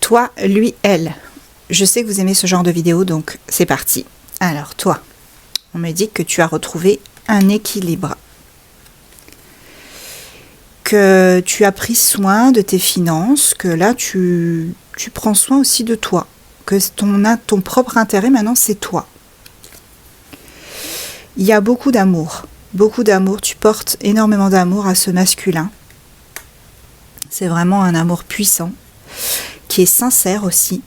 Toi, lui, elle. Je sais que vous aimez ce genre de vidéo, donc c'est parti. Alors, toi, on me dit que tu as retrouvé un équilibre. Que tu as pris soin de tes finances, que là, tu prends soin aussi de toi. Que ton propre intérêt, maintenant, c'est toi. Il y a beaucoup d'amour. Beaucoup d'amour. Tu portes énormément d'amour à ce masculin. C'est vraiment un amour puissant, qui est sincère aussi.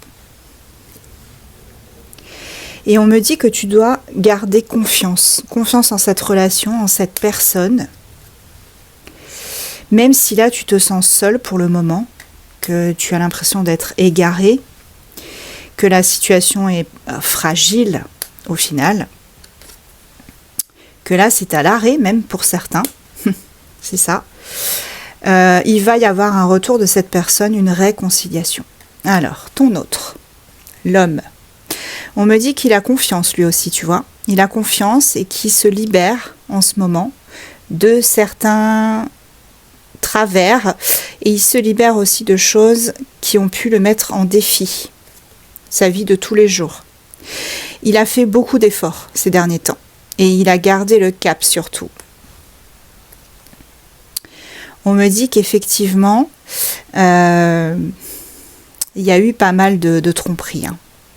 Et on me dit que tu dois garder confiance. Confiance en cette relation, en cette personne. Même si là, tu te sens seul pour le moment, que tu as l'impression d'être égaré, que la situation est fragile au final, que là, c'est à l'arrêt, même pour certains. C'est ça. Il va y avoir un retour de cette personne, une réconciliation. Alors, ton autre, l'homme. On me dit qu'il a confiance lui aussi, tu vois. Il a confiance et qu'il se libère en ce moment de certains travers et il se libère aussi de choses qui ont pu le mettre en défi, sa vie de tous les jours. Il a fait beaucoup d'efforts ces derniers temps et il a gardé le cap surtout. On me dit qu'effectivement, il y a eu pas mal de tromperies.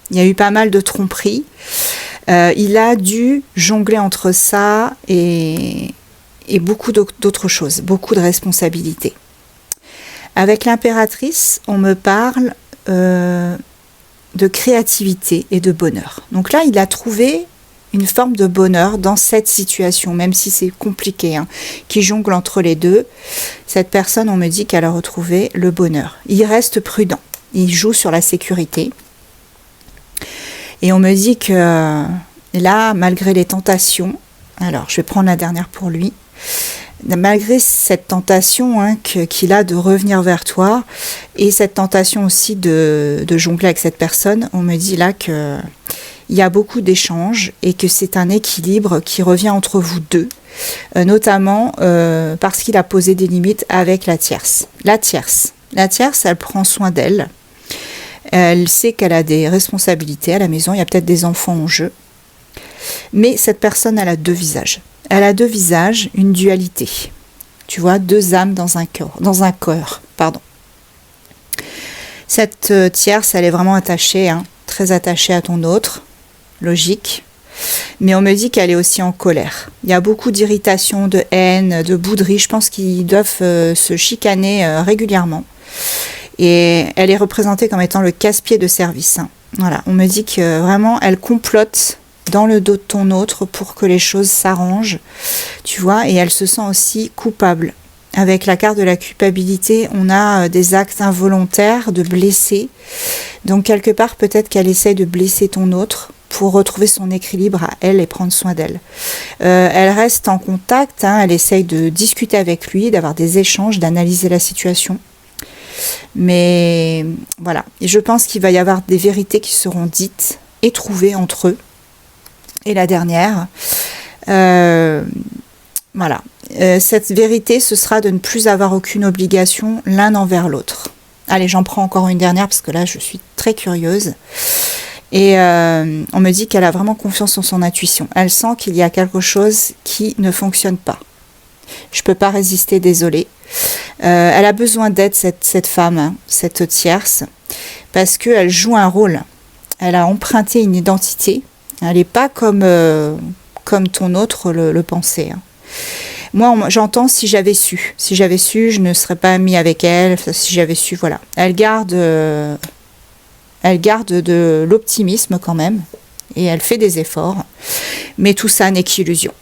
Il y a eu pas mal de tromperies. Il a dû jongler entre ça et beaucoup d'autres choses, beaucoup de responsabilités. Avec l'impératrice, on me parle de créativité et de bonheur. Donc là, il a trouvé une forme de bonheur dans cette situation, même si c'est compliqué, qui jongle entre les deux. Cette personne, on me dit qu'elle a retrouvé le bonheur. Il reste prudent, il joue sur la sécurité. Et on me dit que là, malgré les tentations, alors je vais prendre la dernière pour lui, malgré cette tentation qu'il a de revenir vers toi, et cette tentation aussi de jongler avec cette personne, on me dit là que il y a beaucoup d'échanges et que c'est un équilibre qui revient entre vous deux, notamment parce qu'il a posé des limites avec la tierce. La tierce, elle prend soin d'elle. Elle sait qu'elle a des responsabilités à la maison, il y a peut-être des enfants en jeu. Mais cette personne, elle a deux visages. Elle a deux visages, une dualité. Tu vois, deux âmes dans un cœur. Cette tierce, elle est vraiment attachée, très attachée à ton autre. Logique, mais on me dit qu'elle est aussi en colère. Il y a beaucoup d'irritation, de haine, de bouderie. Je pense qu'ils doivent se chicaner régulièrement. Et elle est représentée comme étant le casse-pied de service. Voilà, on me dit que vraiment, elle complote dans le dos de ton autre pour que les choses s'arrangent, tu vois, et elle se sent aussi coupable. Avec la carte de la culpabilité, on a des actes involontaires de blesser. Donc quelque part, peut-être qu'elle essaye de blesser ton autre pour retrouver son équilibre à elle et prendre soin d'elle. Elle reste en contact, elle essaye de discuter avec lui, d'avoir des échanges, d'analyser la situation. Mais voilà, et je pense qu'il va y avoir des vérités qui seront dites et trouvées entre eux. Et la dernière, voilà, cette vérité, ce sera de ne plus avoir aucune obligation l'un envers l'autre. Allez, j'en prends encore une dernière parce que là, je suis très curieuse. Et on me dit qu'elle a vraiment confiance en son intuition. Elle sent qu'il y a quelque chose qui ne fonctionne pas. Je ne peux pas résister, désolée. Elle a besoin d'aide, cette femme, cette tierce, parce qu'elle joue un rôle. Elle a emprunté une identité. Elle n'est pas comme ton autre le pensait. Moi, j'entends si j'avais su. Si j'avais su, je ne serais pas amie avec elle. Si j'avais su, voilà. Elle garde de l'optimisme quand même. Et elle fait des efforts. Mais tout ça n'est qu'illusion.